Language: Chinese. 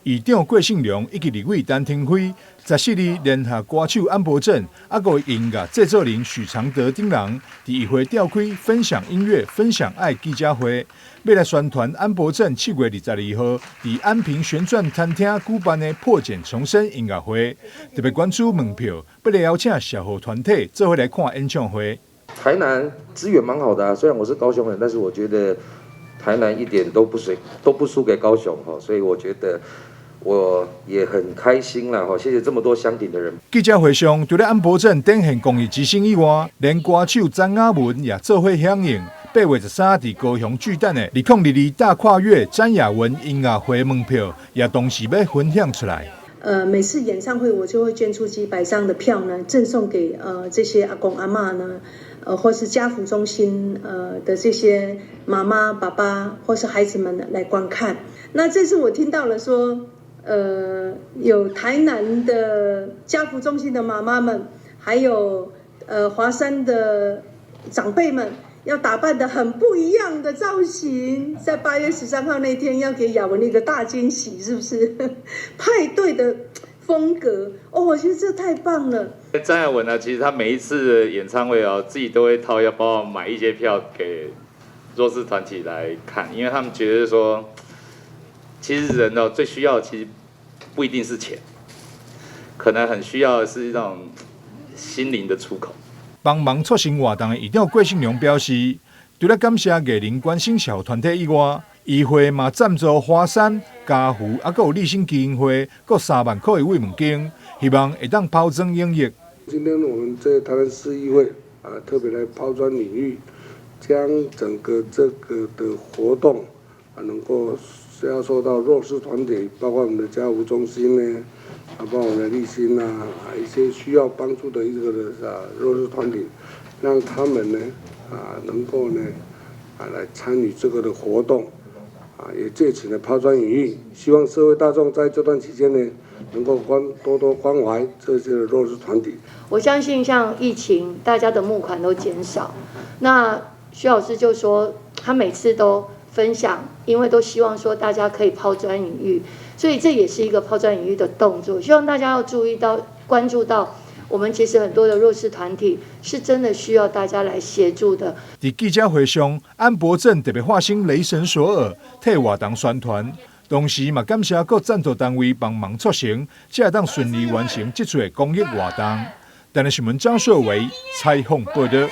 议长郭信良以及立委陈廷辉14日联合歌手安博正，还有音乐制作人许常德等人，伫议会召开分享音乐、分享爱记者会，要来宣传安博正7月22号伫安平旋转餐厅举办的破茧重生音乐会，特别关注门票，要来邀请社会团体做伙来看演唱会。台南资源蛮好的啊，虽然我是高雄人，但是我觉得台南一点都不输给高雄哈，所以我觉得我也很开心啦哈，谢谢这么多乡邻的人。记者会上，除了安博正展现公益之声以外，连歌手张雅文也做伙响应。8月13日，高雄巨蛋的2022大跨越詹雅文音乐会门票，也同时要分享出来。每次演唱会我就会捐出几百张的票呢，赠送给这些阿公阿嬷呢，或是家福中心的这些妈妈、爸爸或是孩子们来观看。那这次我听到了说，有台南的家福中心的妈妈们，还有华山的长辈们，要打扮得很不一样的造型，在8月13号那天要给雅文一个大惊喜，是不是？派对的风格哦，我觉得这太棒了。张雅文呢，其实他每一次的演唱会哦，自己都会掏腰包买一些票给弱势团体来看，因为他们觉得说，其实人哦最需要的其实不一定是钱，可能很需要的是那种心灵的出口。帮忙促成活动的议长郭信良表示，除了感谢艺人关心社会团体以外，议会嘛赞助华山、家福，还有立新基金会，各3万块的慰问金，希望会当抛砖引玉。今天我们在台南市议会特别来抛砖引玉，将整个这个的活动能够要受到弱势团体，包括我们的家福中心呢，包括我们的立新一些需要帮助的一个弱势团体，让他们呢能够呢来参与这个的活动也借此呢抛砖引玉，希望社会大众在这段期间呢能够多多关怀这些弱势团体。我相信像疫情，大家的募款都减少，那徐老师就说他每次都分享，因为都希望说大家可以抛砖引玉，所以这也是一个抛砖引玉的动作。希望大家要注意到、关注到，我们其实很多的弱势团体是真的需要大家来协助的。在记者会上，安博正特别化身雷神索尔，替活动宣传，同时嘛感谢各赞助单位帮忙促成，才会当顺利完成这次的公益活动。台南新闻张硕维采访报道。